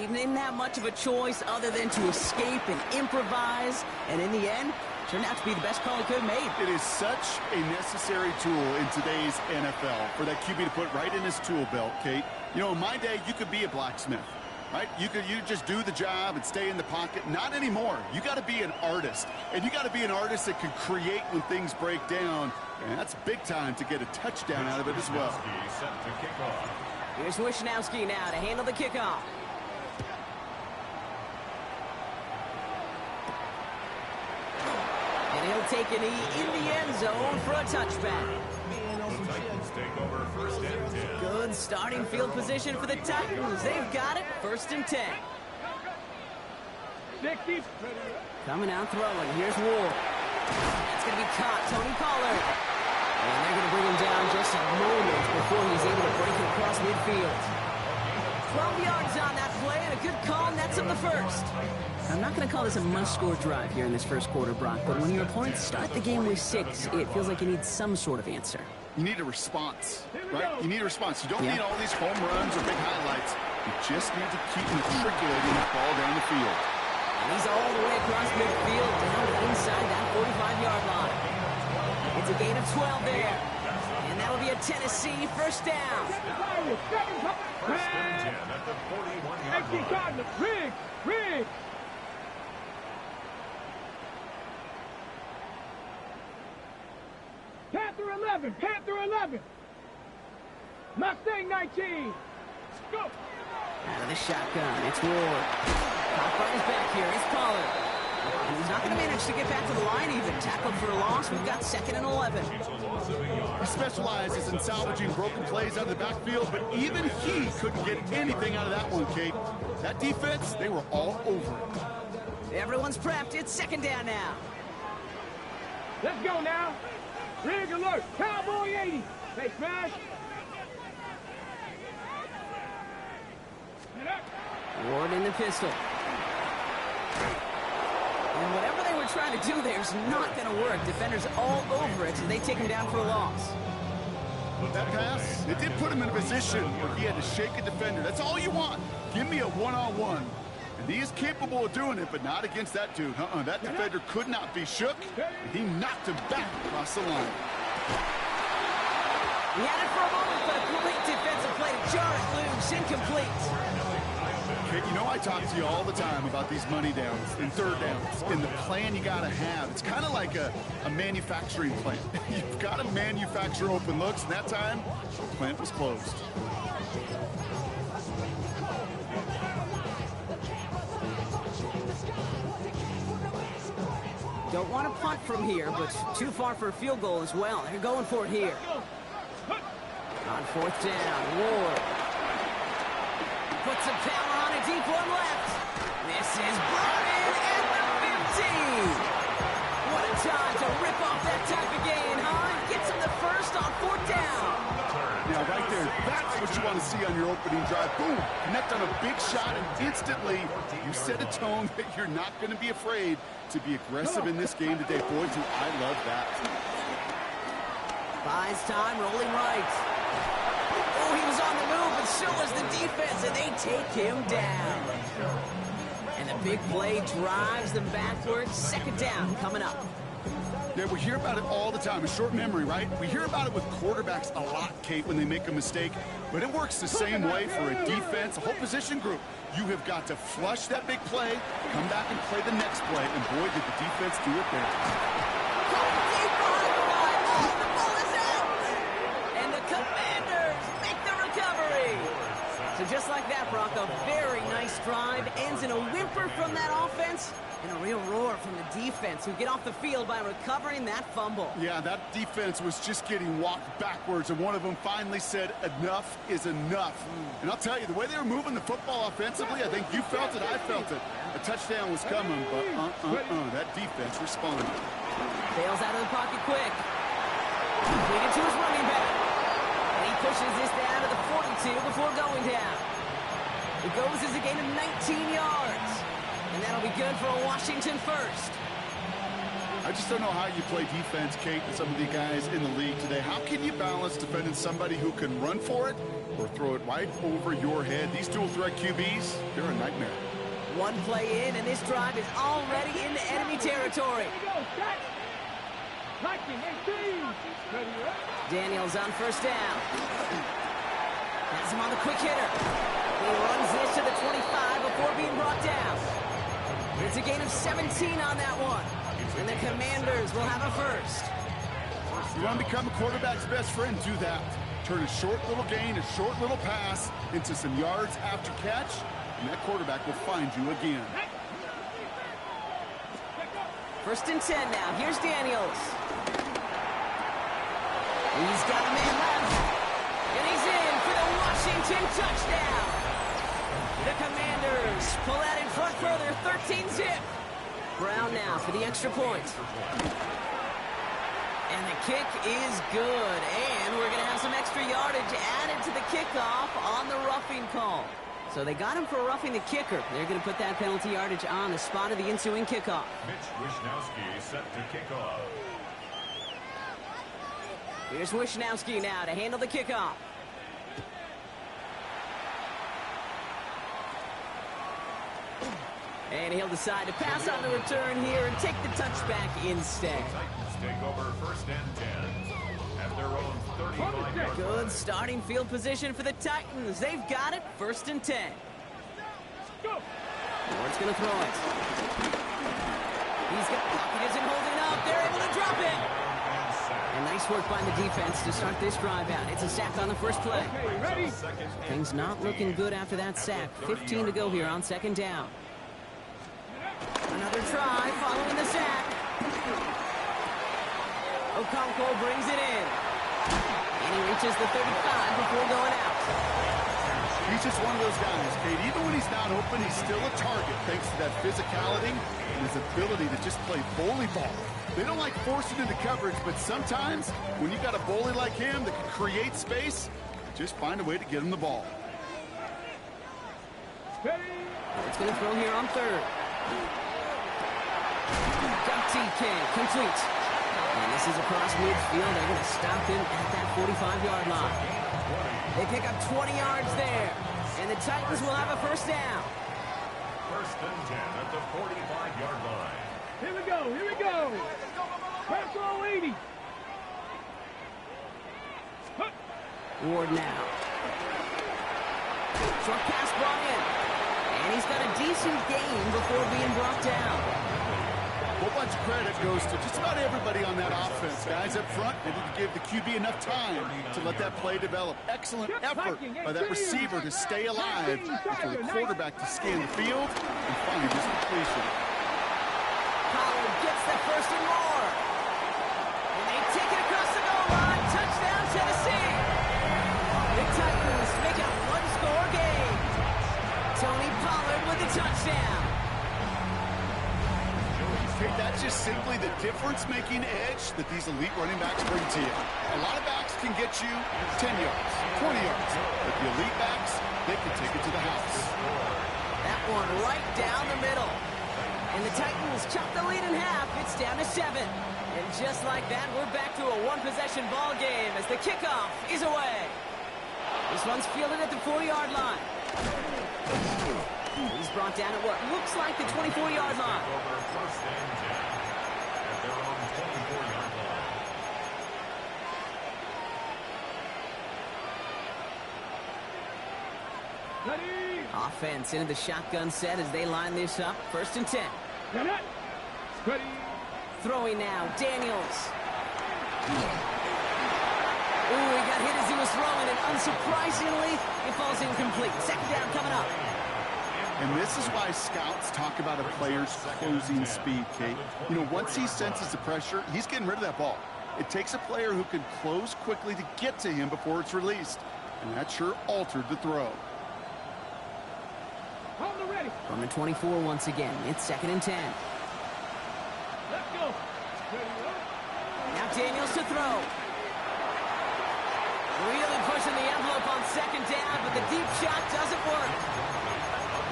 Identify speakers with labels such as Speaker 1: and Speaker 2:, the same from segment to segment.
Speaker 1: he didn't have much of a choice other than to escape and improvise. And in the end, turned out to be the best call he could have made.
Speaker 2: It is such a necessary tool in today's NFL for that QB to put right in his tool belt, Kate. You know, in my day, you could be a blacksmith, right? You just do the job and stay in the pocket. Not anymore. You got to be an artist. And you got to be an artist that can create when things break down. And that's big time to get a touchdown out of it as well.
Speaker 1: Here's Wishnowski now to handle the kickoff. And he'll take a knee in the end zone for a touchback.
Speaker 3: Take over first and 10.
Speaker 1: Good starting field position for the Titans. They've got it. First and 10. Coming out throwing. Here's Ward. It's going to be caught. Tony Pollard. And they're going to bring him down just a moment before he's able to break it across midfield. 12 yards on that play and a good call, nets him the first. I'm not going to call this a must-score drive here in this first quarter, Brock, but when your opponents start the game with 6, it feels like you need some sort of answer.
Speaker 2: You need a response, right? You need a response. You don't need all these home runs or big highlights. You just need to keep matriculating that ball down the field.
Speaker 1: And he's all the way across midfield down to inside that 45-yard line. It's a gain of 12 there. And that'll be a Tennessee first down.
Speaker 3: First and 10 at the 41-yard line.
Speaker 4: Rig! Panther 11. Mustang 19. Go.
Speaker 1: Out of the shotgun, it's Ward. Caught is back here, it's Pollard. And he's not going to manage to get back to the line even. Tackled for a loss, we've got 2nd and 11.
Speaker 2: He specializes in salvaging broken plays out of the backfield, but even he couldn't get anything out of that one, Kate. That defense, they were all over it.
Speaker 1: Everyone's prepped, it's 2nd down now.
Speaker 4: Let's go now. Rig alert. Cowboy 80. Hey, smash.
Speaker 1: Ward in the pistol. And whatever they were trying to do there is not going to work. Defenders all over it, so they take him down for a loss.
Speaker 2: That pass, it did put him in a position where he had to shake a defender. That's all you want. Give me a one-on-one. And he is capable of doing it, but not against that dude. That defender could not be shook. And he knocked him back across the line.
Speaker 1: He had it for a moment, but a great defensive play to jar it loose. Incomplete.
Speaker 2: Kate, you know I talk to you all the time about these money downs and third downs and the plan you got to have. It's kind of like a manufacturing plant. You've got to manufacture open looks, and that time, the plant was closed.
Speaker 1: Don't want to punt from here, but too far for a field goal as well. They're going for it here. On 4th down, Ward. Puts some power on a deep one left. This is brought in at the 15. What a time to rip off that type of gain, huh? Gets him the first on 4th down.
Speaker 2: Now, right there, that's what you want to see on your opening drive. Boom, connect on a big shot, and instantly you set a tone that you're not going to be afraid to be aggressive in this game today. Boys, I love that.
Speaker 1: Buys time, rolling right. Oh, he was on the move, but so was the defense, and they take him down. And the big play drives them backwards. 2nd down coming up.
Speaker 2: Yeah, we hear about it all the time. A short memory, right? We hear about it with quarterbacks a lot, Kate, when they make a mistake. But it works the same way for a defense, a whole position group. You have got to flush that big play, come back and play the next play, and boy, did the defense do it there.
Speaker 1: Deep behind the line. Oh, the ball is out. And the Commanders make the recovery. So just like that, Brock, a very nice drive. Ends in a whimper from that offense. And a real roar from the defense, who get off the field by recovering that fumble.
Speaker 2: Yeah, that defense was just getting walked backwards, and one of them finally said, enough is enough. And I'll tell you, the way they were moving the football offensively, I think you felt it, I felt it. A touchdown was coming, but that defense responded.
Speaker 1: Bails out of the pocket quick. Completed to his running back. And he pushes this down to the 42 before going down. It goes as a gain of 19 yards. And that'll be good for a Washington first.
Speaker 2: I I just don't know how you play defense, Kate, and some of the guys in the league today. How can you balance defending somebody who can run for it or throw it right over your head? These dual threat QBs, they're a nightmare.
Speaker 1: One play in, and this drive is already into enemy territory. Daniels on first down. Has him on the quick hitter. He runs this to the 25 before being brought down. It's a gain of 17 on that one. And the Commanders will have a first.
Speaker 2: You want to become a quarterback's best friend? Do that. Turn a short little gain, a short little pass into some yards after catch, and that quarterback will find you again.
Speaker 1: First and 10 now. Here's Daniels. He's got a man left. And he's in for the Washington touchdown. The Commanders pull that in front further, 13-zip. Brown now for the extra point. And the kick is good. And we're going to have some extra yardage added to the kickoff on the roughing call. So they got him for roughing the kicker. They're going to put that penalty yardage on the spot of the ensuing kickoff.
Speaker 3: Mitch Wishnowsky set to kick off.
Speaker 1: Here's Wishnowsky now to handle the kickoff. And he'll decide to pass on the return here and take the touchback instead.
Speaker 3: Titans take over first and 10 at their own 35-yard
Speaker 1: Good
Speaker 3: line.
Speaker 1: starting field position for the Titans. They've got it, first and 10. Ward's going to throw it. He's got pocket, isn't holding up. They're able to drop it. And nice work by the defense to start this drive out. It's a sack on the first play.
Speaker 4: Ready?
Speaker 1: Things not looking good after that sack. 15 to go here on second down. Another try following the sack. Okonkwo brings it in. And he reaches the 35 before going out.
Speaker 2: He's just one of those guys, Kate. Even when he's not open, he's still a target thanks to that physicality and his ability to just play bully ball. They don't like forcing into coverage, but sometimes when you got a bully like him that can create space, just find a way to get him the ball.
Speaker 1: It's going to throw here on third. Dempsey complete. And this is across midfield. They're going to stop him at that 45-yard line. They pick up 20 yards there. And the Titans will have a first down.
Speaker 3: First and 10 at the 45-yard line.
Speaker 4: Here we go, here we go. Press all 80.
Speaker 1: Ward now. Short pass brought in. And he's got a decent gain before being brought down.
Speaker 2: A whole bunch of credit goes to just about everybody on that offense. Guys up front, they need to give the QB enough time to let that play develop. Excellent effort by that receiver to stay alive and for the quarterback to scan the field and find his completion.
Speaker 1: Pollard gets the first and more. And they take it across the goal line. Touchdown, Tennessee. The Titans make it a one-score game. Tony Pollard with the touchdown.
Speaker 2: Hey, that's just simply the difference-making edge that these elite running backs bring to you. A lot of backs can get you 10 yards, 20 yards. But the elite backs, they can take it to the house.
Speaker 1: That one right down the middle. And the Titans chop the lead in half. It's down to 7. And just like that, we're back to a one-possession ball game as the kickoff is away. This one's fielded at the 4-yard line. He's brought down at what looks like the 24-yard line.
Speaker 3: Over first and 10 at their own 24-yard line.
Speaker 4: Ready?
Speaker 1: Offense into the shotgun set as they line this up. First and 10.
Speaker 4: Get it. Ready?
Speaker 1: Throwing now, Daniels. Ooh, he got hit as he was throwing, and unsurprisingly, it falls incomplete. Second down coming up.
Speaker 2: And this is why scouts talk about a player's closing speed, Kate. You know, once he senses the pressure, he's getting rid of that ball. It takes a player who can close quickly to get to him before it's released. And that sure altered the throw.
Speaker 4: Hold the ready.
Speaker 1: From the 24 once again, it's second and 10.
Speaker 4: Let's go. Ready, up.
Speaker 1: Now Daniels to throw. Really pushing the envelope on second down, but the deep shot doesn't work.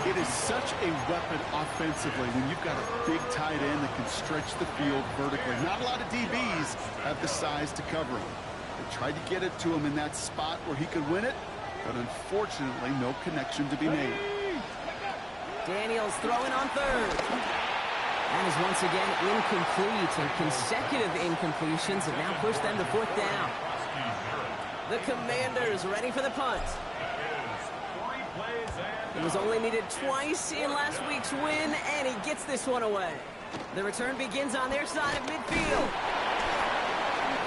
Speaker 2: It is such a weapon offensively when you've got a big tight end that can stretch the field vertically. Not a lot of DBs have the size to cover him. They tried to get it to him in that spot where he could win it, but unfortunately, no connection to be made.
Speaker 1: Daniels throwing on third. That is once again incomplete, and consecutive incompletions have now pushed them to fourth down. The Commanders ready for the punt. He was only needed twice in last week's win, and he gets this one away. The return begins on their side of midfield.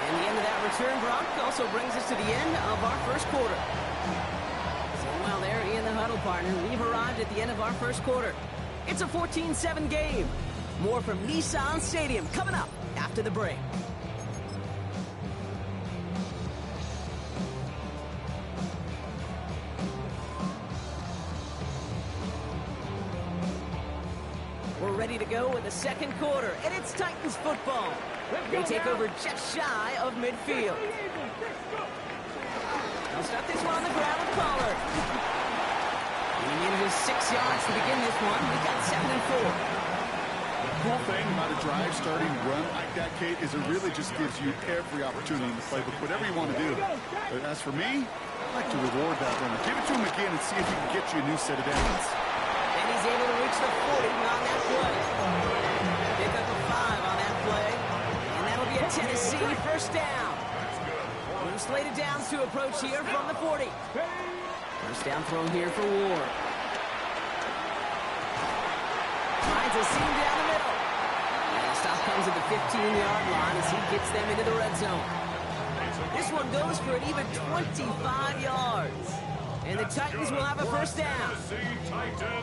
Speaker 1: And the end of that return, Brock, also brings us to the end of our first quarter. So while they're in the huddle, partner, we've arrived at the end of our first quarter. It's a 14-7 game. More from Nissan Stadium coming up after the break. We're ready to go in the second quarter, and it's Titans football. They take over just shy of midfield. They'll start this one on the ground with Pollard. He manages 6 yards to begin this one. We've got 7 and 4.
Speaker 2: The cool thing about a drive starting run like that, Kate, is it really just gives you every opportunity in the playbook, whatever you want to do. But as for me, I like to reward that runner. Give it to him again and see if he can get you a new set of downs.
Speaker 1: And he's able to reach the 40 on that play. Pick up a 5 on that play. And that'll be a Tennessee first down. Blue slated downs to approach here from the 40. First down throw here for Ward. Finds a seam down the middle. And the stop comes at the 15-yard line as he gets them into the red zone. This one goes for an even 25 yards. And the Titans will have a first down.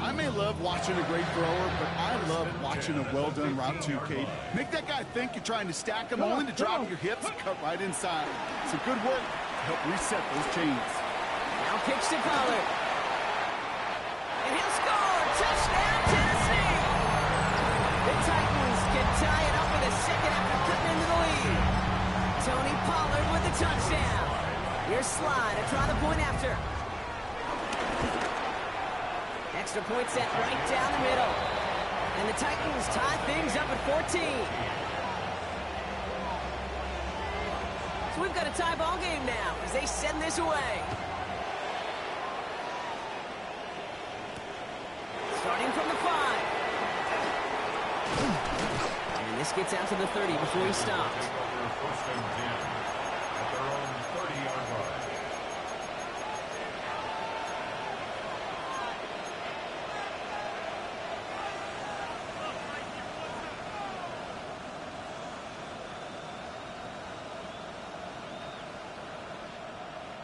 Speaker 2: I may love watching a great thrower, but I love watching a well-done route too, Kate. Make that guy think you're trying to stack him, only to drop your hips and cut right inside. It's a good work to help reset those chains.
Speaker 1: Now pitch to Pollard. And he'll score! Touchdown, Tennessee! The Titans can tie it up in a second after cutting into the lead. Tony Pollard with the touchdown. Here's Slide to try the point after. Extra point set right down the middle. And the Titans tie things up at 14. So we've got a tie ball game now as they send this away. Starting from the 5. And this gets out to the 30 before he stops.
Speaker 3: First and 10 at their own 30-yard line.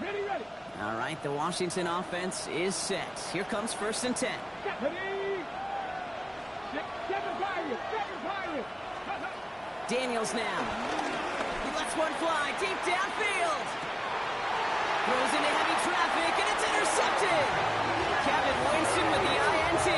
Speaker 4: Ready.
Speaker 1: All right, the Washington offense is set. Here comes first and 10.
Speaker 4: Ready. Second Pirates.
Speaker 1: Daniels now. He lets one fly deep downfield. Throws into heavy traffic, and it's intercepted. Kevin Winston with the INT.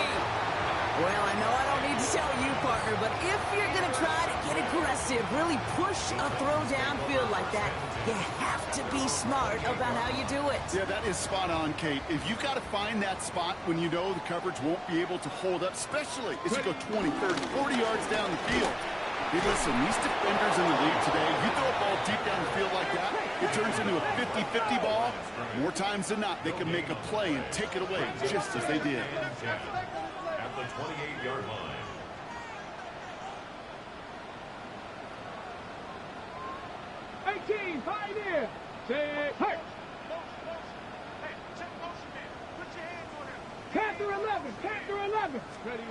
Speaker 1: Well, I know I don't need to tell you, partner, but if you're going to try to get aggressive, really push a throw downfield like that, you have to be smart about how you do it.
Speaker 2: Yeah, that is spot on, Kate. If you've got to find that spot when you know the coverage won't be able to hold up, especially as you go 20, 30, 40 yards down the field. Hey, listen, these defenders in the league today, you throw a ball deep down the field like that, it turns into a 50-50 ball. More times than not, they can make a play and take it away, just as they did.
Speaker 3: At the 28-yard line.
Speaker 4: Pioneer. Set. Hurt. Panther 11. Ready.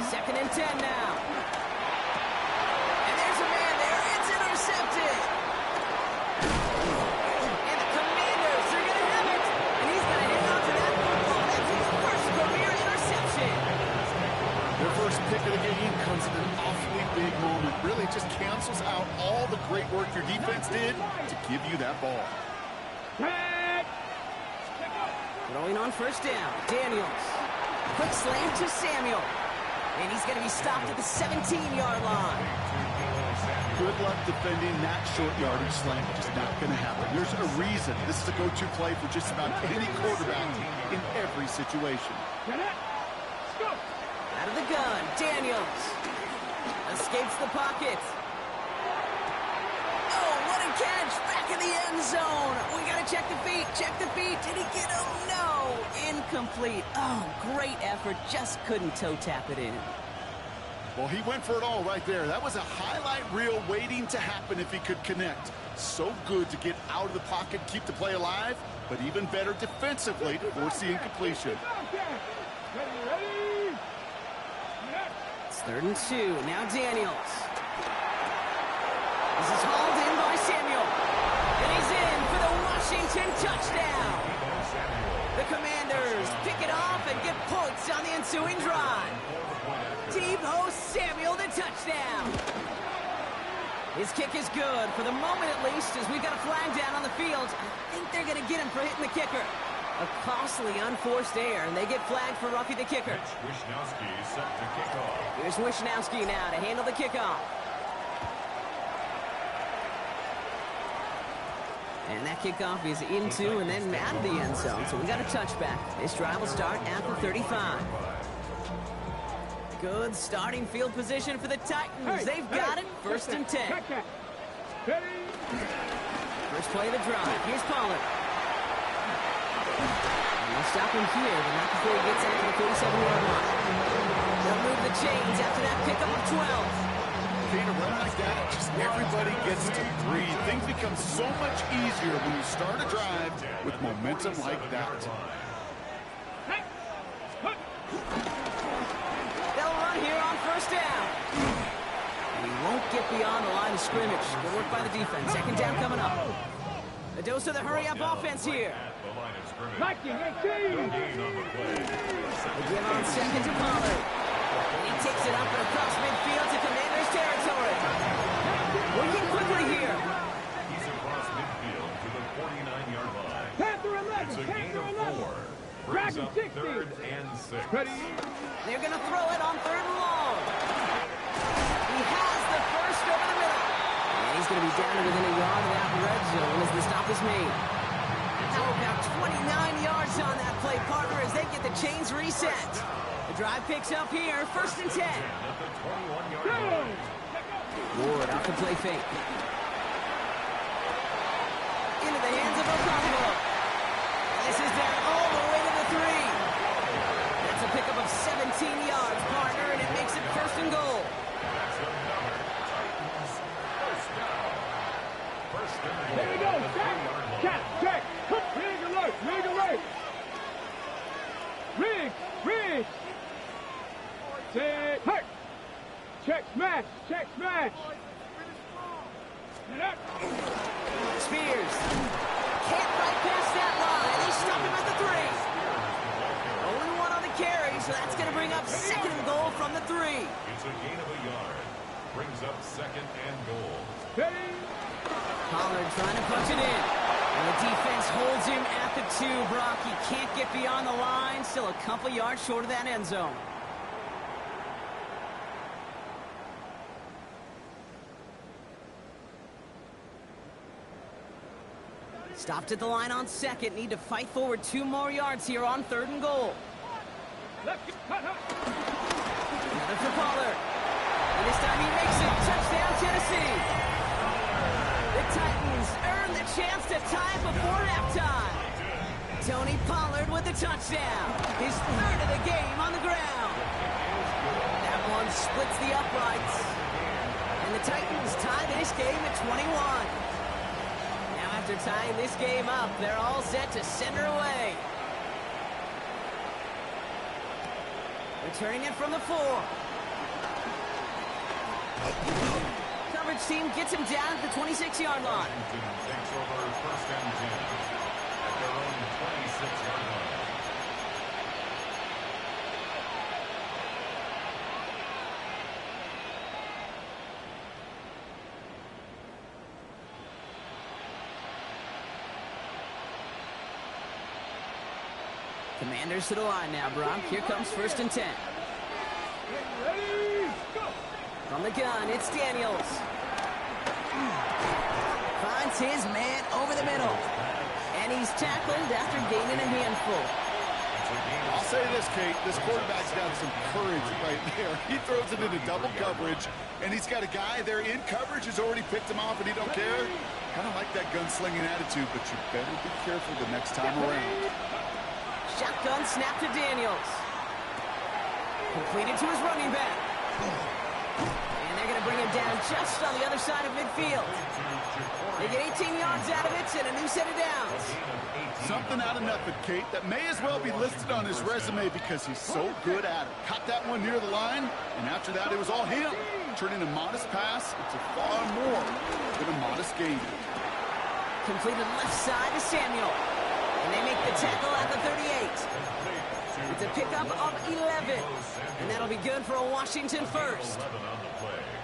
Speaker 1: Second and 10 now. And there's a man there. It's intercepted. And the Commanders are going to have it. And he's going to hang on to that football. That's his first career interception.
Speaker 2: Their first pick of the game comes at an awfully big moment. Really just cancels out all the great work your defense did to give you that ball.
Speaker 1: Throwing on first down. Daniels. Quick slam to Samuel. And he's going to be stopped at the 17-yard line.
Speaker 2: Good luck defending that short yardage slam. Just not going to happen. There's a reason this is a go-to play for just about any quarterback in every situation.
Speaker 1: gun. Daniels escapes the pocket. Oh, what a catch. Back in the end zone. We got to check the feet. Check the feet. Did he get him? No. Incomplete. Oh, great effort. Just couldn't toe tap it in.
Speaker 2: Well, he went for it all right there. That was a highlight reel waiting to happen if he could connect. So good to get out of the pocket, keep the play alive, but even better defensively to force the incompletion.
Speaker 1: It's 3rd and 2. Now Daniels. This is hauled in by Samuel. And he's in for the Washington touchdown. The Commanders pick it off and get points on the ensuing drive. Team host Samuel the touchdown. His kick is good for the moment at least, as we've got a flag down on the field. I think they're going to get him for hitting the kicker. A costly unforced error, and they get flagged for roughing the kicker.
Speaker 3: Wishnowski set to kick off.
Speaker 1: Here's Wishnowski now to handle the kickoff. And that kickoff is into and then out of the end zone, so we got a touchback. This drive will start at the 35. Good starting field position for the Titans. They've got it. 1st and 10. First play of the drive. Here's Pollard. And they'll stop him here, but not before he gets out to the 47-yard line. They'll move the chains after that pickup of 12.
Speaker 2: In a run like that, just everybody gets to breathe. Things become so much easier when you start a drive with momentum like that.
Speaker 1: They'll run here on 1st down. And he won't get beyond the line of scrimmage. Good work by the defense. 2nd down coming up. A dose of the hurry-up offense here.
Speaker 3: At the line of scrimmage.
Speaker 1: They give on 2nd to Pollard. And he takes it up and across midfield to Commanders territory. Working quickly here.
Speaker 3: He's across midfield to the 49-yard line.
Speaker 4: Panther 11.
Speaker 3: It's a gain
Speaker 4: Panther
Speaker 3: of
Speaker 4: 11.
Speaker 3: 4. Brings up 3rd and 6.
Speaker 4: Ready?
Speaker 1: They're going to throw it on 3rd and long. He has the first over the middle. And he's going to be down to within a yard of that red zone as the stop is made. How about 29 yards on that play, partner, as they get the chains reset. The drive picks up here, 1st and 10.
Speaker 3: At the 21-yard line.
Speaker 1: Ward off the play fake. Into the hands of O'Connell. This is down all the way to the 3. That's a pickup of 17 yards, partner, and it makes it 1st and goal.
Speaker 3: That's another Titans first down. First and goal.
Speaker 4: Here we go.
Speaker 3: At the 3-yard line.
Speaker 4: Check. Rig alert. Rig alert. Rig. Check. Hey. Check smash.
Speaker 1: Spears can't right past that line. They stop him at the 3. Only 1 on the carry, so that's going to bring up 2nd and goal from the 3.
Speaker 3: It's a gain of a yard. Brings up 2nd and goal.
Speaker 4: Ready?
Speaker 1: Pollard trying to punch it in. And the defense holds him at the 2, Brock. He can't get beyond the line. Still a couple yards short of that end zone. Stopped at the line on 2nd. Need to fight forward 2 more yards here on 3rd and goal.
Speaker 4: Left.
Speaker 1: Another for Pollard. And this time he makes it. Touchdown, Tennessee. The Titans earn the chance to tie before halftime. Tony Pollard with the touchdown. His 3rd of the game on the ground. That one splits the uprights. And the Titans tie this game at 21. Now after tying this game up, they're all set to send her away. Returning it from the 4. Coverage team gets him down at the 26-yard line.
Speaker 3: Washington takes over 1st and 10 at their own 26-yard line.
Speaker 1: Commanders to the line now, Brock. Here comes 1st and 10.
Speaker 4: Ready? Go.
Speaker 1: From the gun, it's Daniels. Finds his man over the middle. And he's tackled after gaining a handful.
Speaker 2: I'll say this, Kate. This quarterback's got some courage right there. He throws it into double coverage, and he's got a guy there in coverage who's already picked him off, and he don't care. Kind of like that gunslinging attitude, but you better be careful the next time around.
Speaker 1: Shotgun snap to Daniels. Completed to his running back. And they're going to bring him down just on the other side of midfield. They get 18 yards out of it and a new set of downs.
Speaker 2: Something out of nothing, Kate, that may as well be listed on his resume because he's so good at it. Caught that one near the line, and after that, it was all him. Turning a modest pass into far more than a modest gain.
Speaker 1: Completed left side to Samuel. And they make the tackle at the 38. It's a pickup of 11. And that'll be good for a Washington first.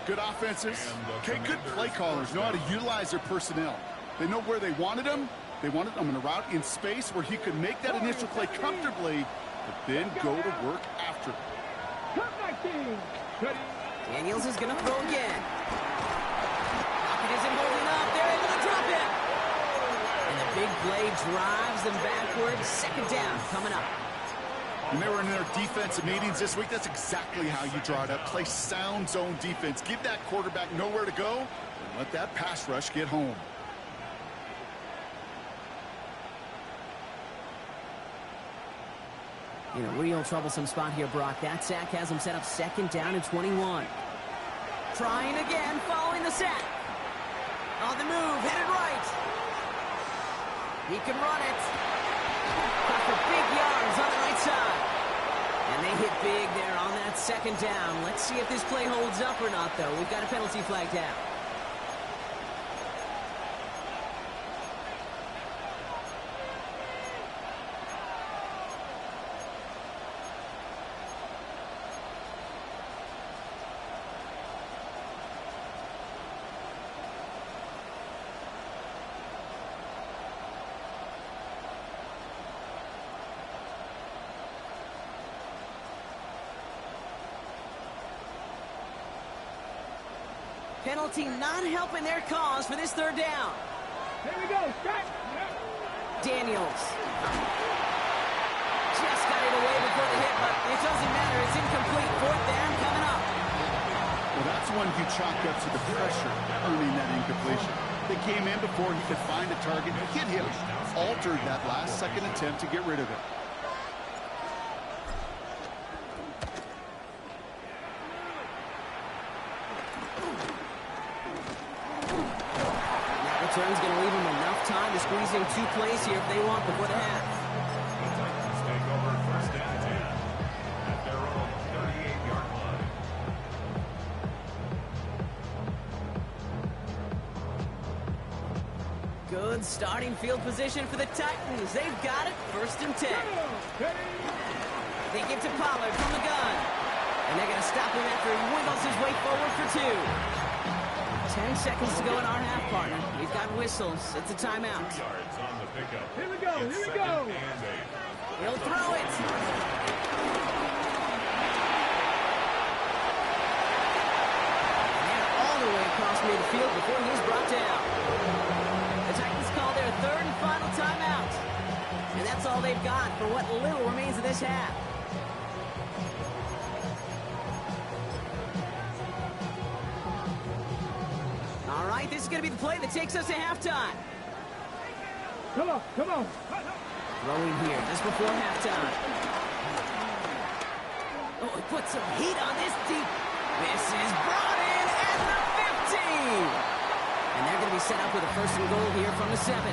Speaker 2: Good offenses. Okay, good play callers know how to utilize their personnel. They know where they wanted them. They wanted them in a route in space where he could make that initial play comfortably, but then go to work after.
Speaker 1: Daniels is going to throw again. Pocket isn't holding up. They're able to drop it. And the big play drives them backwards. Second down coming up.
Speaker 2: When they were in their defensive meetings this week, that's exactly how you draw it up. Play sound zone defense. Give that quarterback nowhere to go, and let that pass rush get home.
Speaker 1: In a real troublesome spot here, Brock. That sack has him set up second down and 21. Trying again, following the sack. On the move, headed right. He can run it. Got for big yards on the right side. And they hit big there on that second down. Let's see if this play holds up or not, though. We've got a penalty flag down. Penalty not helping their cause for this third down.
Speaker 4: Here we go. Strike.
Speaker 1: Daniels. Just got it away before the hit, but it doesn't matter. It's incomplete. Fourth down coming up.
Speaker 2: Well, that's one you chalk up to the pressure earning that incompletion. They came in before he could find a target, hit him, altered that last second attempt to get rid of it.
Speaker 1: Return's going to leave them enough time to squeeze in two plays here if they want before the half.
Speaker 3: The Titans take over first and 10 at their own 38-yard line.
Speaker 1: Good starting field position for the Titans. They've got it, first and 10. They give to Pollard from the gun. And they're going to stop him after he wiggles his way forward for 2. 10 seconds to go in our half, partner. We've got whistles. It's a timeout.
Speaker 3: 2 yards on the pickup.
Speaker 4: Here we go.
Speaker 3: It's
Speaker 4: Here we go.
Speaker 3: second and 8.
Speaker 1: He'll throw it. And all the way across midfield before he's brought down. The Titans call their third and final timeout. And that's all they've got for what little remains of this half. All right, this is going to be the play that takes us to halftime.
Speaker 4: Come on. Come on.
Speaker 1: Throwing here just before halftime. Oh, he put some heat on this deep. This is brought in at the 15. And they're going to be set up with a first and goal here from the 7.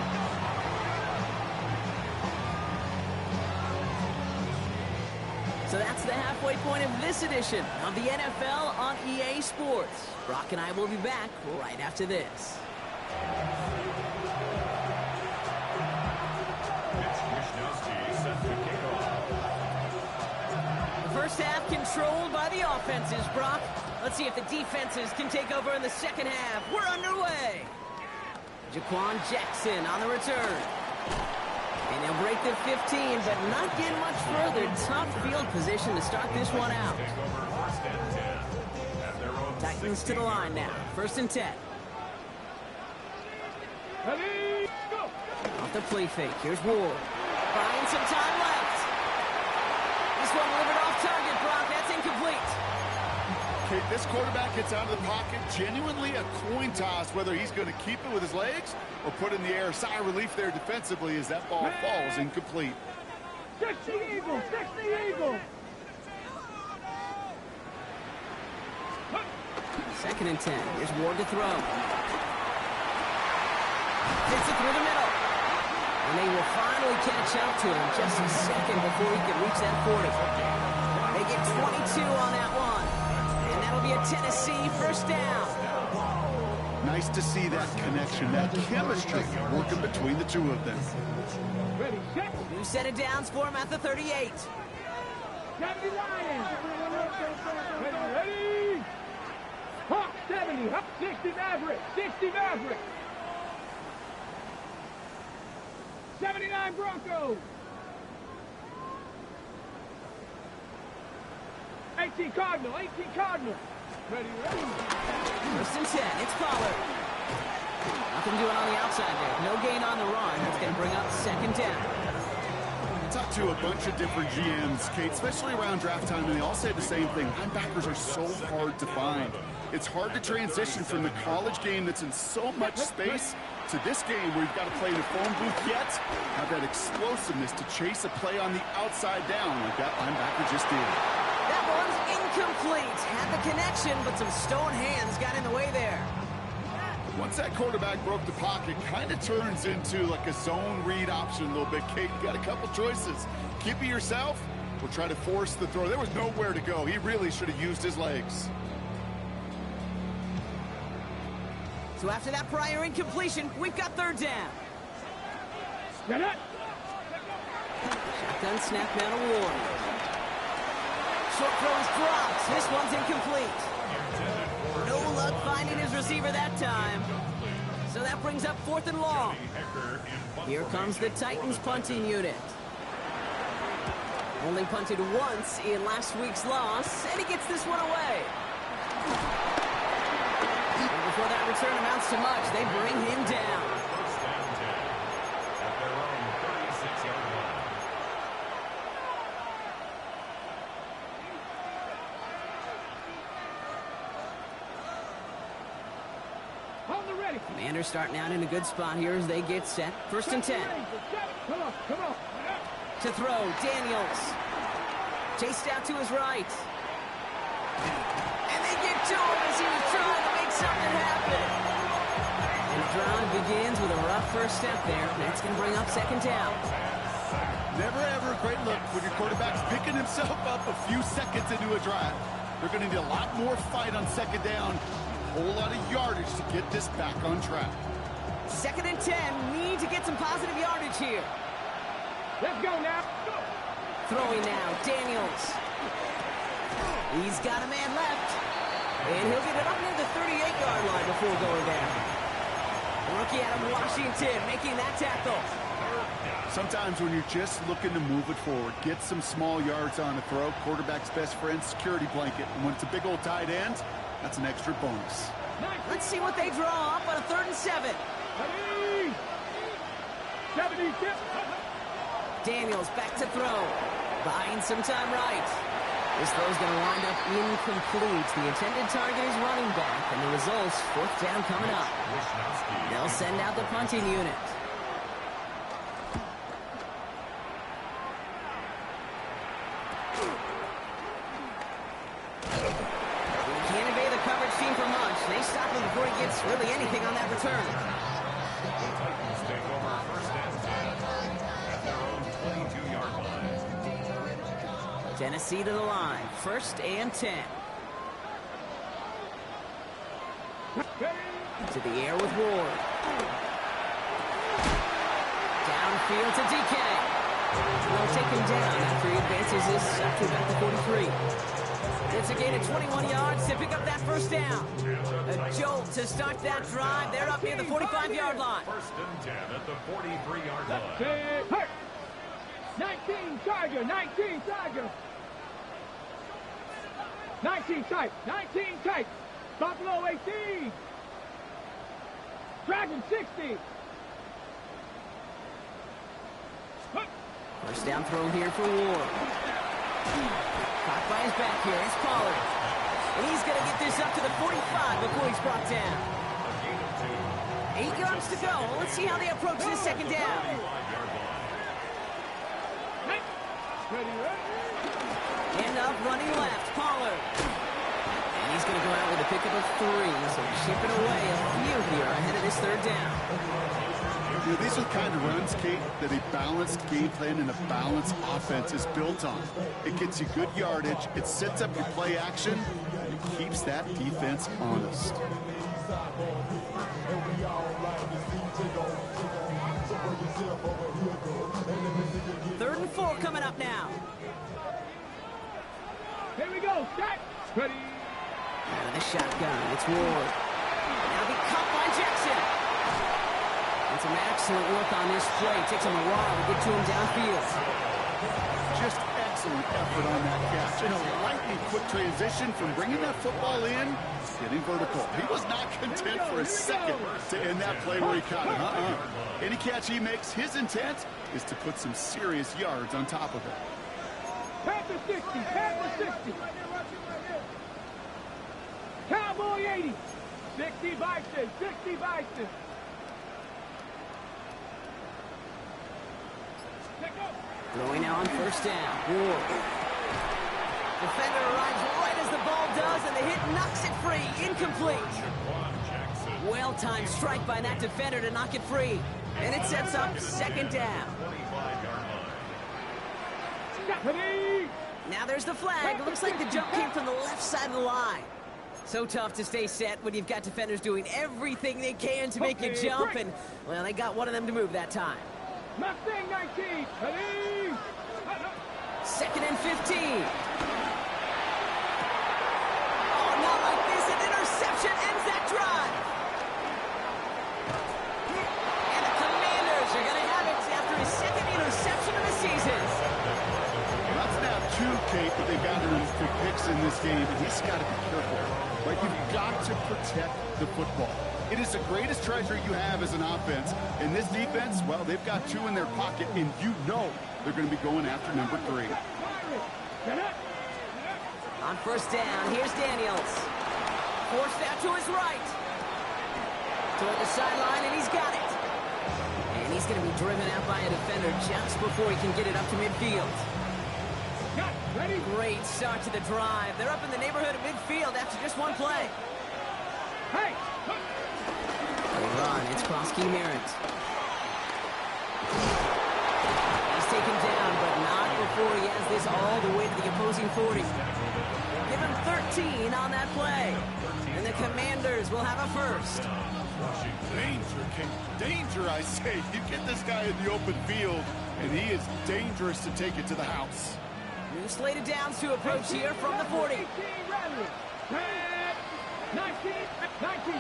Speaker 1: So that's the halfway point of this edition of the NFL on EA Sports. Brock and I will be back right after this.
Speaker 3: Mitch Wishnowsky set the kickoff.
Speaker 1: The first half controlled by the offenses, Brock. Let's see if the defenses can take over in the second half. We're underway. Jaquan Jackson on the return. And he'll break the 15, but not get much further. Tough field position to start this one out.
Speaker 3: Take over first and 10 at their own
Speaker 1: Titans to the line now. First and 10.
Speaker 4: Ready, go.
Speaker 1: Off the play fake. Here's Ward. Buying some time left. this one delivered off target, Brock. That's incomplete.
Speaker 2: Okay, this quarterback gets out of the pocket. Genuinely a coin toss whether he's going to keep it with his legs or put it in the air. Sigh of relief there defensively as that ball falls incomplete.
Speaker 4: 60 Eagles, 60 Eagles.
Speaker 1: Second and 10. Here's Ward to throw. Hits it through the middle. And they will finally catch up to him just a second before he can reach that 40. They get 22 on that one. And that'll be a Tennessee first down.
Speaker 2: Nice to see that connection, that chemistry working between the two of them.
Speaker 4: Ready, set.
Speaker 1: New set of downs for him at the 38.
Speaker 4: 70 Lions. Ready. Hawk 70. 60 Maverick. 60 Maverick. 79 Broncos. 18 Cardinal. 18 Cardinal. Ready.
Speaker 1: First and 10. It's Pollard. Nothing doing on the outside there. No gain on the run. That's going to bring up second down.
Speaker 2: I talked to a bunch of different GMs, Kate, especially around draft time, and they all say the same thing. Linebackers are so hard to find. It's hard to transition from the college game that's in so much space to this game where you've got to play in a phone booth yet, have that explosiveness to chase a play on the outside down like that linebacker just did.
Speaker 1: That one's incomplete. Had the connection, but some stone hands got in the way there.
Speaker 2: Once that quarterback broke the pocket, kind of turns into like a zone read option a little bit, Kate. You got a couple choices. Keep it yourself or try to force the throw. There was nowhere to go. He really should have used his legs.
Speaker 1: So after that prior incompletion, we've got third down.
Speaker 4: Get it.
Speaker 1: Shotgun snap now to Ward. Short throw is dropped. This one's incomplete. No luck finding his receiver that time. So that brings up fourth and long. Here comes the Titans punting unit. Only punted once in last week's loss, and he gets this one away. And before that return amounts to much, they bring him down.
Speaker 3: First down 10 at their own 36-yard line.
Speaker 4: On the ready.
Speaker 1: Commanders starting out in a good spot here as they get set. First and 10.
Speaker 4: Come on.
Speaker 1: To throw, Daniels. Chased out to his right. And they get to him as he was trying to make something happen. And the drive begins with a rough first step there. That's going to bring up second down.
Speaker 2: Never ever a great look when your quarterback's picking himself up a few seconds into a drive. They're going to need a lot more fight on second down. A whole lot of yardage to get this back on track.
Speaker 1: Second and 10. Need to get some positive yardage here.
Speaker 4: Let's go now.
Speaker 1: Throwing now, Daniels. He's got a man left. And he'll get it up near the 38-yard line before going down. Rookie out of Washington making that tackle.
Speaker 2: Sometimes when you're just looking to move it forward, get some small yards on the throw, quarterback's best friend, security blanket. And when it's a big old tight end, that's an extra bonus.
Speaker 1: Let's see what they draw up on a 3rd and 7.
Speaker 4: 70.
Speaker 1: Daniels back to throw. Buying some time right. This throw's going to wind up incomplete. The intended target is running back, and the result's 4th down coming up. They'll send out the punting unit. He can't evade the coverage team for much. They stop him before he gets really anything on that return.
Speaker 3: The Titans take over first and 10 at their own 22-yard line.
Speaker 1: Tennessee to the line. 1st and 10. To the air with Ward. Downfield to DK. They'll take him down after he advances this up to about the 43. It's a gain of 21 yards to pick up that first down. A jolt to start that drive. They're up near the 45-yard line.
Speaker 3: First and 10 at the 43-yard line.
Speaker 4: Hey. 19 Tiger. 19 Tiger. 19 tight. 19 tight. Buffalo 18. Dragon 60.
Speaker 1: First down throw here for Ward. Caught by his back here. It's Pollard. And he's going to get this up to the 45 before he's brought down. 8 yards to go. Let's see how they approach this second down. End up running left. Pollard. And he's going to go out with a pickup of 3. So chipping away a few here ahead of this third down.
Speaker 2: You know, these are the kind of runs, Kate, that a balanced game plan and a balanced offense is built on. It gets you good yardage, it sets up your play action, and it keeps that defense honest.
Speaker 1: Third and 4 coming up now.
Speaker 4: Here we go. Set. Ready.
Speaker 1: Out of the shotgun, it's Ward. Now be caught by Jackson. And some excellent work on this play. Takes him a while to get to him downfield.
Speaker 2: Just excellent effort on that catch. And a lightning quick transition from bringing that football in to getting vertical. He was not content for a second to end that play where he caught it. Any catch he makes, his intent is to put some serious yards on top of it.
Speaker 4: Panther 60. Panther 60. Cowboy 80. 60 Bison. 60 Bison.
Speaker 1: Throwing now on first down. Ward. Defender arrives right as the ball does, and the hit knocks it free. Incomplete. Well-timed strike by that defender to knock it free. And it sets up second down. Now there's the flag. Looks like the jump came from the left side of the line. So tough to stay set when you've got defenders doing everything they can to make you jump, and, well, they got one of them to move that time.
Speaker 4: Mustang 19. Ready.
Speaker 1: Second and 15. Oh, not like this. An interception ends that drive. And the Commanders are going to have it after his second interception of the season.
Speaker 2: That's now 2, Kate, that they've gotten for picks in this game, and he's got to be careful. Right? You've got to protect the football. It is the greatest treasure you have as an offense. And this defense, well, they've got 2 in their pocket, and you know they're going to be going after number 3.
Speaker 1: On first down, here's Daniels. Forced out to his right. Toward the sideline, and he's got it. And he's going to be driven out by a defender just before he can get it up to midfield.
Speaker 4: Ready.
Speaker 1: Great start to the drive. They're up in the neighborhood of midfield after just one play.
Speaker 4: Hey.
Speaker 1: They run. It's Krosky Merritt. He's taken down, but not before he has this all the way to the opposing 40. Give him 13 on that play. And the Commanders will have a first.
Speaker 2: Danger, King. Danger, I say. You get this guy in the open field, and he is dangerous to take it to the house.
Speaker 1: New slate of downs to approach here from the 40.
Speaker 4: 19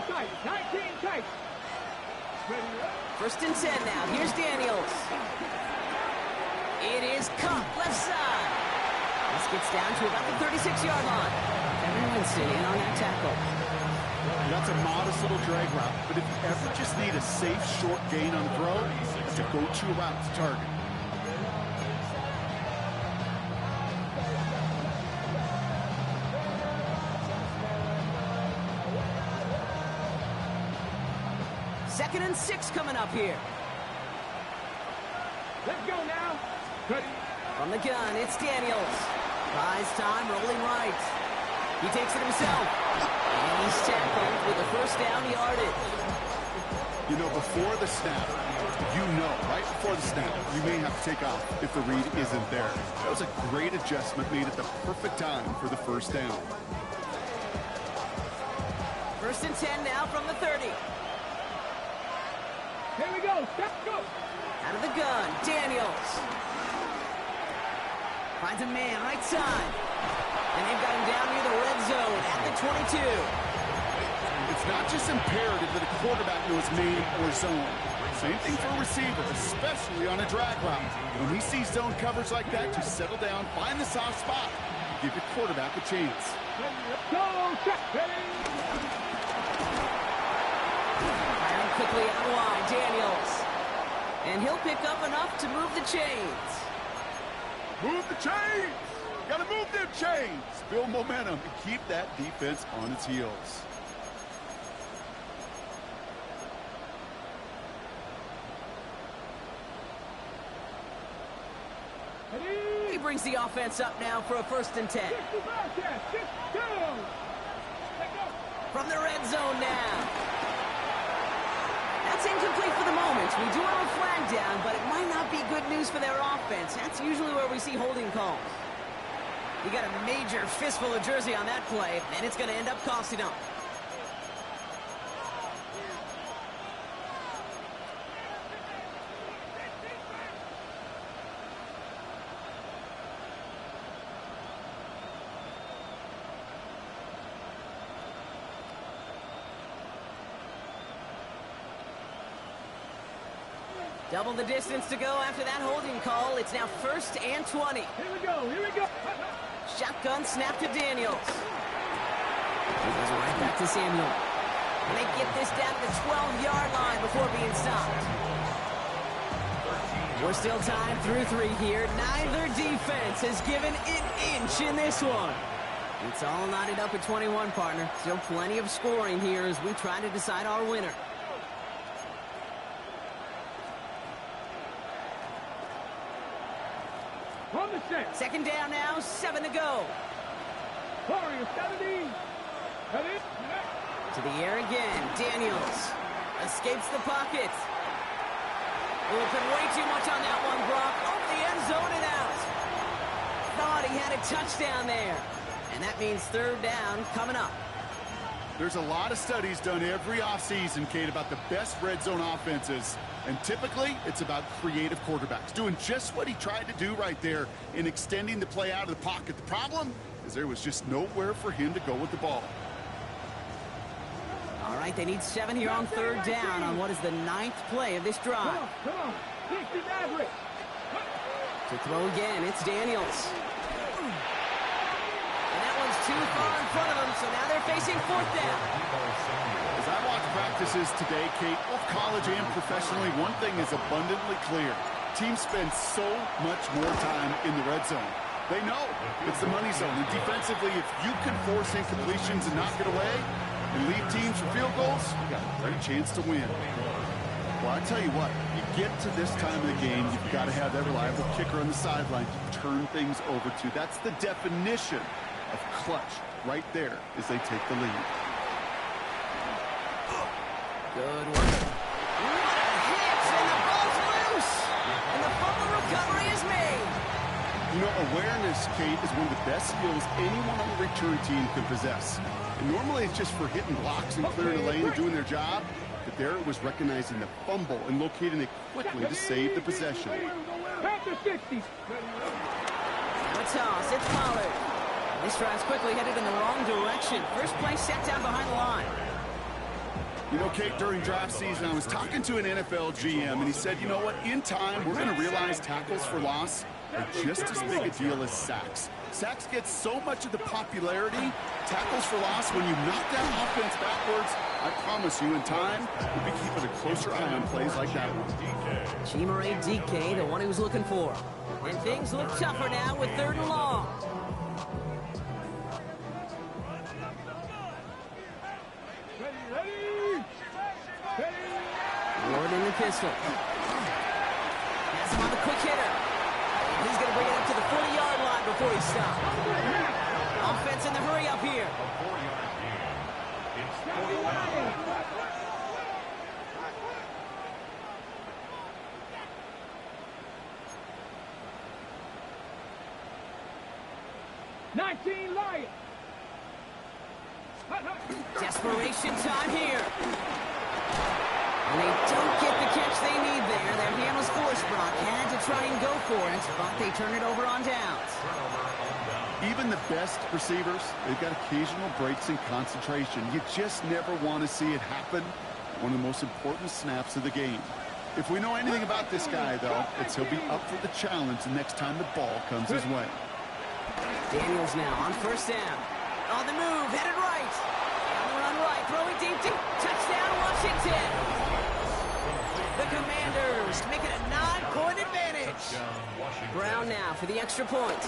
Speaker 4: tight. 19 tight.
Speaker 1: First and 10 now. Here's Daniels. It is Cup, left side. This gets down to about the 36-yard line. Kevin Winston in on that tackle.
Speaker 2: That's a modest little drag route, but if you ever just need a safe, short gain on the throw, that's a go-to route to target.
Speaker 1: Second and 6 coming up here.
Speaker 4: Let's go now. Ready.
Speaker 1: From the gun, it's Daniels. Buys time, rolling right. He takes it himself. And he's tackled with a first down yardage.
Speaker 2: You know, before the snap, right before the snap, you may have to take off if the read isn't there. That was a great adjustment made at the perfect time for the first down.
Speaker 1: First and 10 now from the 30.
Speaker 4: Here we go. Step go.
Speaker 1: Out of the gun, Daniels. Finds a man right side. And they've got him down near the red zone at the 22.
Speaker 2: It's not just imperative that a quarterback knows man or zone. Same thing for a receiver, especially on a drag route. When he sees zone coverage like that, to settle down, find the soft spot, give your quarterback a chance.
Speaker 4: Go. Step. Ready.
Speaker 1: Firing quickly out wide, Daniels. And he'll pick up enough to move the chains.
Speaker 2: Move the chains! Got to move them chains, build momentum, and keep that defense on its heels.
Speaker 1: He brings the offense up now for a 1st and 10. From the red zone now. That's incomplete for the moment. We do have a flag down, but it might not be good news for their offense. That's usually where we see holding calls. You got a major fistful of jersey on that play, and it's going to end up costing them. Double the distance to go after that holding call. It's now 1st and 20.
Speaker 4: Here we go, here we go.
Speaker 1: Shotgun snap to Daniels. He goes right back to Samuel. And they get this down to the 12-yard line before being stopped. We're still tied through 3 here. Neither defense has given an inch in this one. It's all knotted up at 21, partner. Still plenty of scoring here as we try to decide our winner.
Speaker 4: On the set.
Speaker 1: 2nd down now, 7 to go.
Speaker 4: Warrior 70. Ready?
Speaker 1: To the air again. Daniels escapes the pocket. Put way too much on that one, Brock. Over the end zone and out. Thought he had a touchdown there. And that means 3rd down coming up.
Speaker 2: There's a lot of studies done every offseason, Kate, about the best red zone offenses. And typically, it's about creative quarterbacks, doing just what he tried to do right there in extending the play out of the pocket. The problem is there was just nowhere for him to go with the ball.
Speaker 1: All right, they need 7 here on 3rd down on what is the 9th play of this drive.
Speaker 4: Come on. Kick the average.
Speaker 1: To throw again, it's Daniels. And that one's too far in front of them, so now they're facing 4th down.
Speaker 2: As I watch practices today, Kate, both college and professionally, one thing is abundantly clear. Teams spend so much more time in the red zone. They know it's the money zone. And defensively, if you can force incompletions and knock it away and leave teams for field goals, you got a great chance to win. Well, I tell you what, you get to this time of the game, you've got to have that reliable kicker on the sideline to turn things over to. That's the definition of clutch right there as they take the lead.
Speaker 1: Good work. What a hit, and the ball's loose. And the fumble recovery is made.
Speaker 2: You know, awareness, Kate, is one of the best skills anyone on the return team can possess. And normally it's just for hitting blocks and clearing the lane and doing their job. But there it was recognizing the fumble and locating it quickly to save the possession.
Speaker 4: Back to 60.
Speaker 1: A toss, it's Pollard. This drive's quickly headed in the wrong direction. First play set down behind the line.
Speaker 2: You know, Kate, during draft season, I was talking to an NFL GM, and he said, you know what, in time, we're going to realize tackles for loss are just as big a deal as sacks. Sacks get so much of the popularity. Tackles for loss, when you knock that offense backwards, I promise you, in time, we'll be keeping a closer eye on plays like that one.
Speaker 1: Chimere DK, the one he was looking for. And things look tougher now with 3rd and long. Ward in the pistol. Has him on the quick hitter. He's going to bring it up to the 40-yard line before he stops. Offense in the hurry up here.
Speaker 3: A 4-yard gain. It's 41.
Speaker 4: 19 Lions.
Speaker 1: Desperation time here. And they don't get the catch they need there. Their hand was forced. Brock had to try and go for it, but they turn it over on downs.
Speaker 2: Even the best receivers, they've got occasional breaks in concentration. You just never want to see it happen. One of the most important snaps of the game. If we know anything about this guy, though, it's he'll be up for the challenge the next time the ball comes his way.
Speaker 1: Daniels now on 1st down. On the move, headed right. On the run right, throwing deep. Touchdown, Washington. The Commanders make it a 9-point advantage. Brown now for the extra point.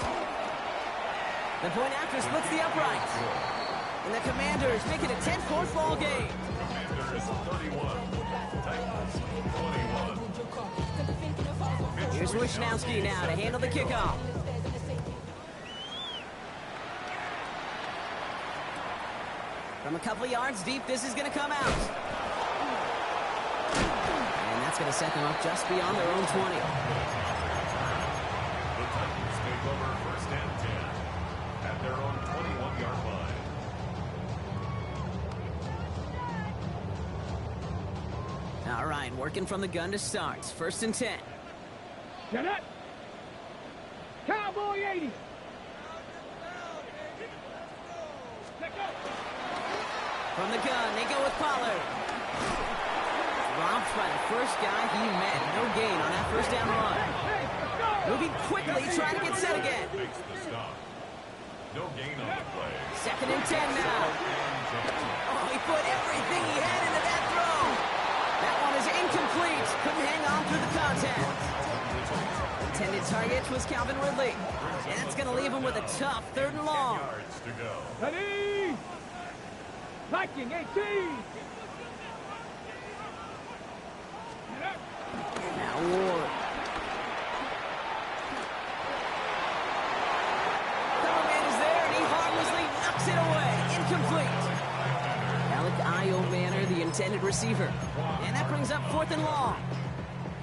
Speaker 1: The point after splits the uprights. And the Commanders make it a 10-point ball game.
Speaker 3: Commanders 31. Titans 21.
Speaker 1: Here's Wishnowski now to handle the kickoff. From a couple of yards deep, this is going to come out. And that's going to set them up just beyond their own 20.
Speaker 3: The Titans take over first and 10 at their own 21-yard line.
Speaker 1: All right, working from the gun to start. First and 10.
Speaker 4: Get up. Cowboy 80. Let go.
Speaker 1: From the gun, they go with Pollard. Dropped by the first guy he met. No gain on that first down run.
Speaker 4: Hey, let's go.
Speaker 1: Moving quickly, trying to get set again.
Speaker 3: Makes the stop. No gain on the play.
Speaker 1: Second and 10 now. Oh, he put everything he had into that throw. That one is incomplete. Couldn't hang on through the contact. Intended target was Calvin Ridley. And that's going to leave him with a tough 3rd and long.
Speaker 3: Yards to go.
Speaker 4: Ready. Viking 18. Get up.
Speaker 1: Now Ward. Cover man is there, and he harmlessly knocks it away. Incomplete. Alec Manor, the intended receiver. And that brings up 4th and long.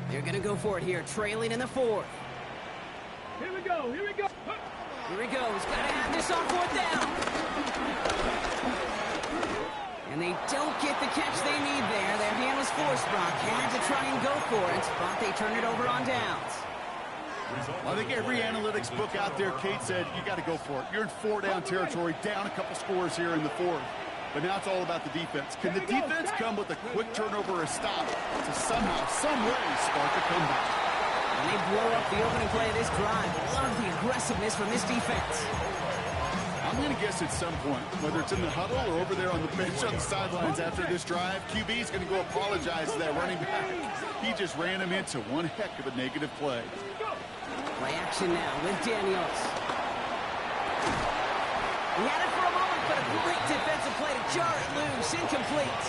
Speaker 1: They're going to go for it here, trailing in the 4th.
Speaker 4: Here we go. Here we go.
Speaker 1: Here he goes. Got to have this on 4th down. And they don't get the catch they need there. Their hand was forced, Brock. Had to try and go for it, but they turn it over on downs.
Speaker 2: Well, I think every analytics book out there, Kate, said you got to go for it. You're in 4-down territory, down a couple scores here in the 4th. But now it's all about the defense. Can the defense come with a quick turnover or a stop to somehow, some way, spark a comeback?
Speaker 1: And they blow up the opening play of this drive. Love the aggressiveness from this defense.
Speaker 2: I'm going to guess at some point, whether it's in the huddle or over there on the bench on the sidelines after this drive, QB is going to go apologize to that running back. He just ran him into one heck of a negative play.
Speaker 1: Play action now with Daniels. He had it for a moment, but a great defensive play to jar it loose. Incomplete.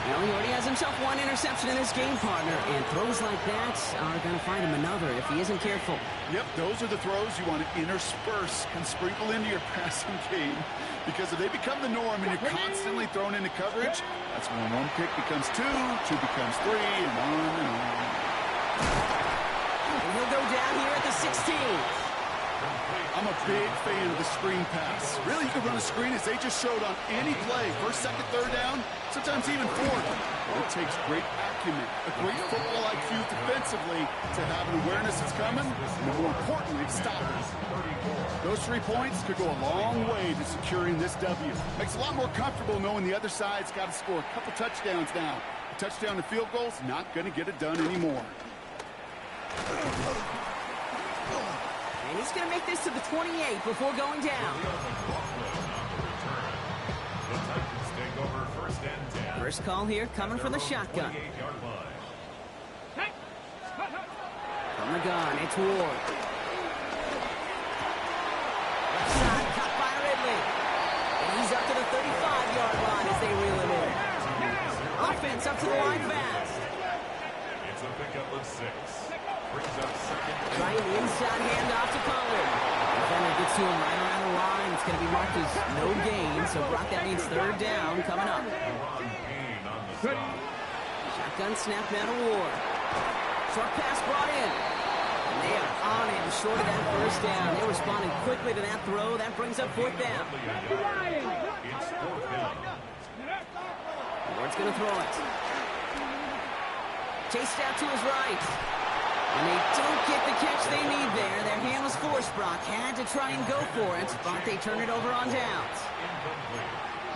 Speaker 1: You know, he already has himself one interception in this game, partner, and throws like that are going to find him another if he isn't careful.
Speaker 2: Yep, those are the throws you want to intersperse and sprinkle into your passing game, because if they become the norm and you're constantly thrown into coverage, that's when one pick becomes two becomes three, and on and on.
Speaker 1: And he'll go down here at the 16.
Speaker 2: I'm a big fan of the screen pass. Really, you can run a screen as they just showed on any play. First, second, third down, sometimes even 4th. But it takes great acumen, a great football IQ defensively to have an awareness that's coming, and more importantly, to stop it. Those 3 points could go a long way to securing this W. Makes it a lot more comfortable knowing the other side's got to score a couple touchdowns now. A touchdown and field goal's not going to get it done anymore.
Speaker 1: And he's going to make this to the 28 before going down.
Speaker 3: The Titans take over first and 10.
Speaker 1: First call here coming from the shotgun.
Speaker 3: 28-yard line.
Speaker 1: From the gun, it's Ward. Left side, caught by Ridley. And he's up to the 35-yard line as they reel it in. Offense up to the line fast.
Speaker 3: It's a pickup of 6. Brings up second.
Speaker 1: Trying the inside handoff to Pollard. Defender gets to him right around the line. It's going to be marked as no gain. So, Brock, that means 3rd down coming up.
Speaker 3: Ron Payne on the stop.
Speaker 1: Shotgun snap now to Ward. Short pass brought in. And they are on him short of that first down. They responded quickly to that throw. That brings up 4th down.
Speaker 3: It's 4th down.
Speaker 1: Ward's going to throw it. Chased out to his right. And they don't get the catch they need there. Their hand was forced, Brock. Had to try and go for it, but they turn it over on downs.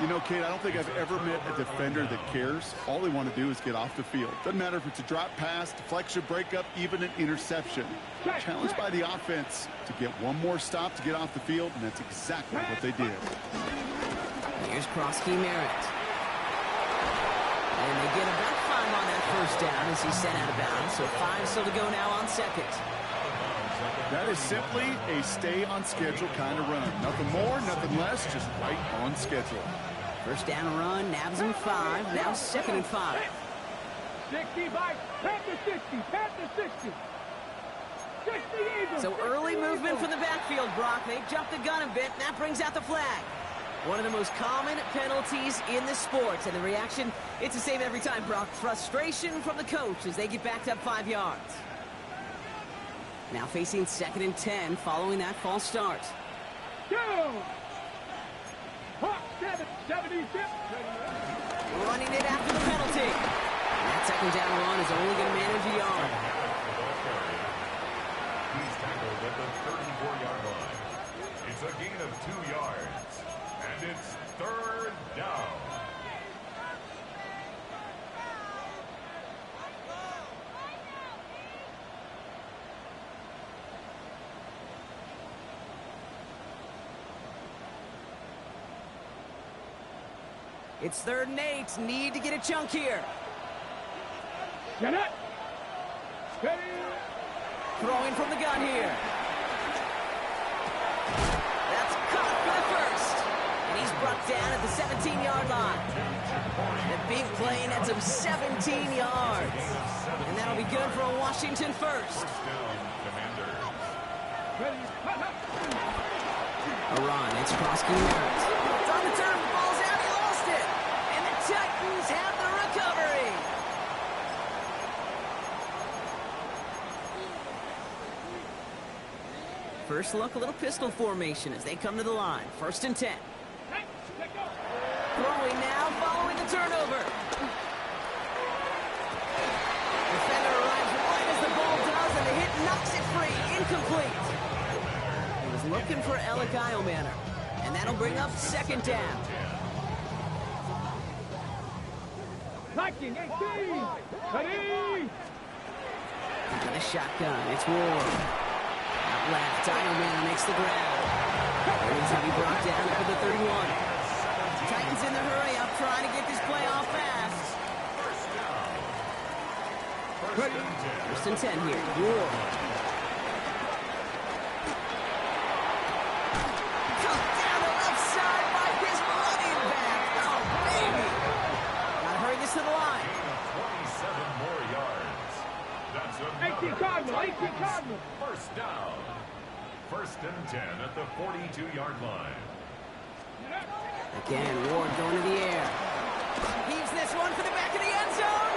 Speaker 2: You know, Kate, I don't think I've ever met a defender that cares. All they want to do is get off the field. Doesn't matter if it's a drop pass, deflection, breakup, even an interception. Challenged by the offense to get one more stop to get off the field, and that's exactly what they did.
Speaker 1: Here's Krosky Merritt. And they get about 5 on that first down as he's sent out of bounds. So 5 still to go now on second.
Speaker 2: That is simply a stay-on-schedule kind of run. Nothing more, nothing less, just right on schedule.
Speaker 1: First down run, nabs him 5. Now 2nd and 5.
Speaker 4: 65, Panther 60, Panther 60. 60 even.
Speaker 1: So early movement from the backfield, Brock. They jumped the gun a bit, and that brings out the flag. One of the most common penalties in the sport. And the reaction, it's the same every time, Brock. Frustration from the coach as they get backed up 5 yards. Now facing 2nd and 10 following that false start.
Speaker 4: Go! Hawk 76.
Speaker 1: Running it after the penalty. And that 2nd down run is only going to manage a yard.
Speaker 3: He's tackled at the 34-yard line. It's a gain of 2 yards. And it's 3rd down.
Speaker 1: It's 3rd and 8. Need to get a chunk here.
Speaker 4: Get it. Steady.
Speaker 1: Throwing from the gun here. That's caught for the first. And he's brought down at the 17-yard line. The big play nets him 17 yards. And that'll be good for a Washington first. A run. It's Krosky yards. It's on the turn. The ball's out. He lost it. And the Titans have the recovery. First look, a little pistol formation as they come to the line. 1st and 10. Throwing now, following the turnover. Defender arrives right as the ball does, and the hit knocks it free. Incomplete. He was looking for Alec Eilmanner, and that'll bring up 2nd down.
Speaker 4: Liking 18. Ready.
Speaker 1: Into the shotgun. It's Ward. Out left, Eilmanner makes the grab. He's going to be brought down up at the 31. Titans in the hurry up, trying to get this play off fast. First and 10 here. Ward. Come down the left side by his running back. Oh, baby. Gotta hurry this to the line.
Speaker 3: 27 more yards. That's
Speaker 4: 18 Cardinal, 18 Cardinal.
Speaker 3: First down. 1st and 10 at the 42-yard line.
Speaker 1: Again, Ward going to the air. Heaves this one for the back of the end zone.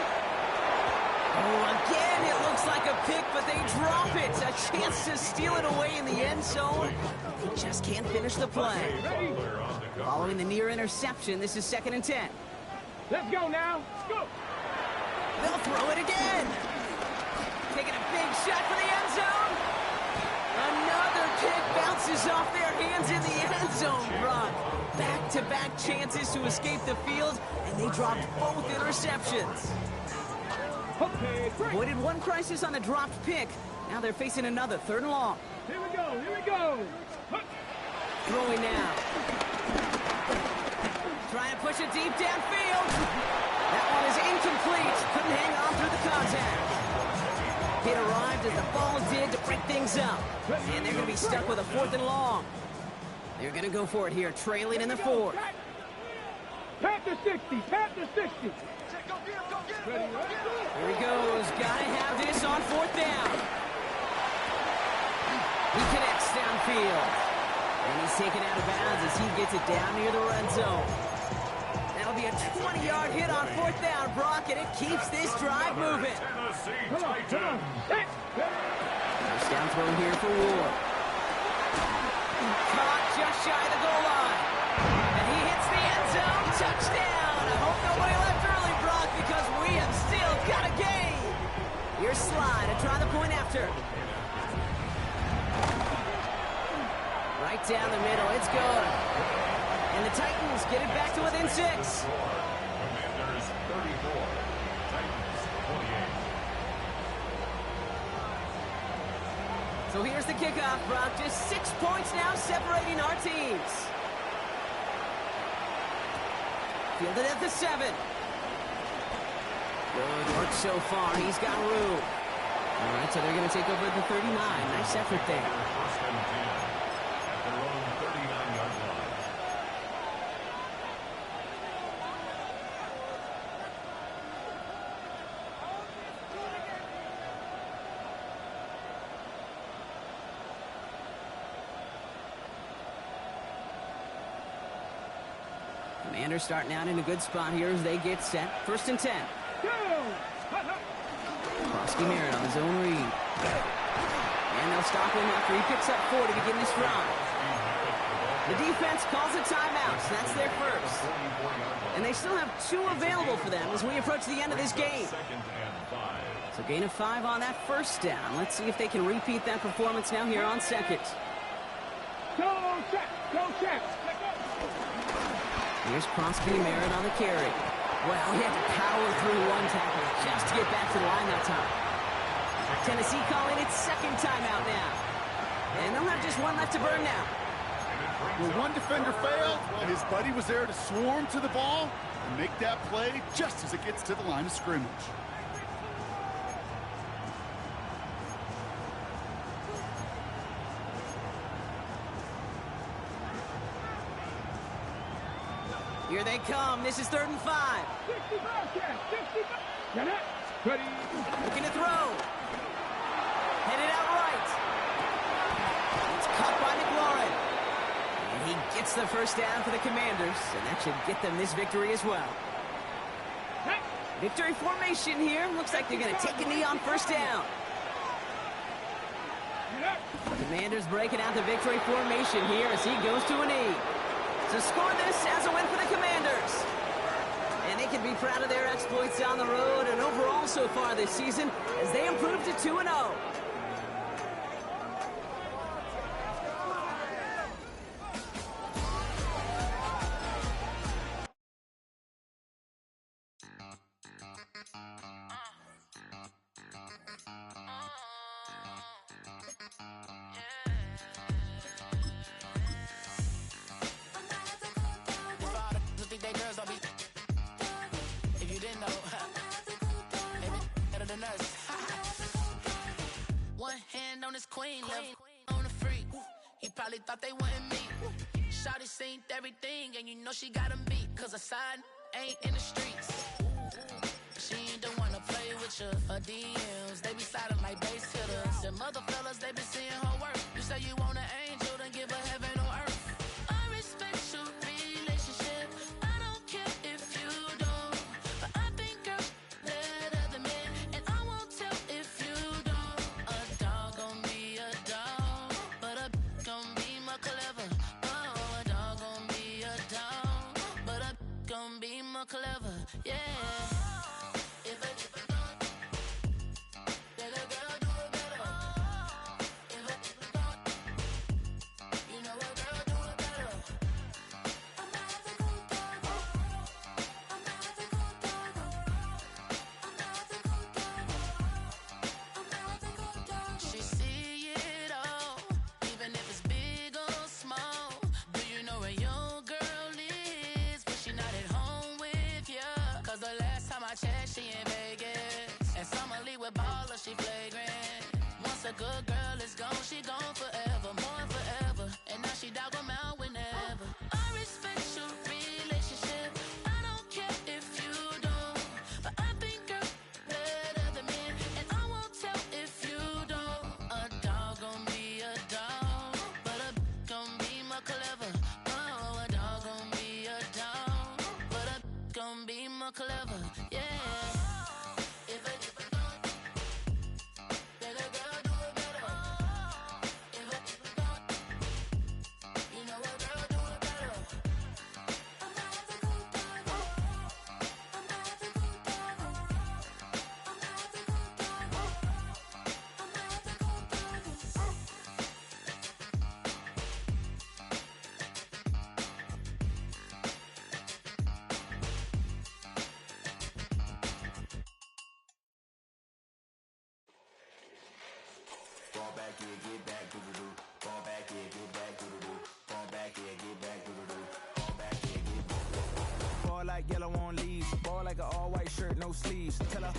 Speaker 1: Oh, again, it looks like a pick, but they drop it. A chance to steal it away in the end zone. He just can't finish the play. Following the near interception, this is 2nd and 10.
Speaker 4: Let's go now. Let's go.
Speaker 1: They'll throw it again. Taking a big shot for the end zone. Another kick bounces off their hands in the end zone, Brock. Back-to-back chances to escape the field, and they dropped both interceptions.
Speaker 4: Okay,
Speaker 1: Avoided one crisis on the dropped pick. Now they're facing another 3rd and long.
Speaker 4: Here we go, here we go.
Speaker 1: Throwing now. Trying to push it deep downfield. That one is incomplete. Couldn't hang on through the contact. Hit arrived as the ball did to break things up. And they're going to be stuck with a 4th and long. They're going to go for it here, trailing in the 4th.
Speaker 4: Panther 60, Panther 60.
Speaker 1: Here he goes. Got to have this on 4th down. He connects downfield. And he's taken out of bounds as he gets it down near the red zone. That'll be a 20-yard hit on 4th down, Brock, and it keeps this drive moving.
Speaker 4: Come on.
Speaker 1: First down throw here for Ward. Caught just shy of the goal line. And he hits the end zone. Touchdown. I hope nobody left early, Brock, because we have still got a game. Here's Sly to try the point after. Right down the middle. It's good. And the Titans get it back to within 6.
Speaker 3: Commanders 34. Titans 28.
Speaker 1: So here's the kickoff, Brock. Just 6 points now separating our teams. Fielded at the 7. Good work so far. He's got room. All right, so they're going to take over at the 39. Nice effort there.
Speaker 3: First and 10 at their own 39-yard line.
Speaker 1: Commanders starting out in a good spot here as they get set. First and 10. Krosky Merritt on his own read. And they'll stop him after he picks up 4 to begin this drive. The defense calls a timeout, so that's their first. And they still have 2 available for them as we approach the end of this game. So gain of 5 on that first down. Let's see if they can repeat that performance now here on second.
Speaker 4: Go check.
Speaker 1: Here's Krosky Merritt on the carry. Well, he had to power through 1 tackle just to get back to the line that time. Tennessee calling its second timeout now. And they'll have just 1 left to burn now.
Speaker 2: Well, 1 defender failed, and his buddy was there to swarm to the ball and make that play just as it gets to the line of scrimmage.
Speaker 1: Here they come. This is 3rd and 5.
Speaker 4: 65. Ready.
Speaker 1: Looking to throw. Headed out right. It's caught by McLaurin. And he gets the first down for the Commanders, and that should get them this victory as well. Victory formation here. Looks like they're going to take a knee on first down. Commanders breaking out the victory formation here as he goes to a knee. To score this as a win for the Commanders. And they can be proud of their exploits on the road and overall so far this season as they improve to 2-0.
Speaker 5: Queen on the freak. He probably thought they wanted me. Shawty seen everything, and you know she got him beat. Cause a side ain't in the streets. She ain't the one to play with you. Her DMs, they be sliding like base hitters. The mother fellas, they be seeing her work. You say you want an angel, then give her heaven on earth. I respect your relationship. I don't care if you don't. But I think girls let other men, and I won't tell if you don't. A dog gon' be a dog, but a gon' be more clever. Oh, a dog gon' be a dog, but a gon' be more clever. Yeah. She in Vegas, and Summer Lee with baller, she flagrant. Once a good girl is gone, she gone forever, more forever. And now she dog 'em out whenever. I respect your relationship. I don't care if you don't, but I think girls let other men, and I won't tell if you don't. A dog gon' be a dog, but a gon' be more clever. Oh, a dog gon' be a dog, but a gon' be more clever. Yeah.
Speaker 6: Fall back, yeah, get back, do-do-do. Fall back, yeah, get back, do-do-do. Fall back, yeah, get back, do-do-do. Fall back, yeah, get back.
Speaker 7: Fall like yellow on leaves. Ball like an all-white shirt, no sleeves. Tell her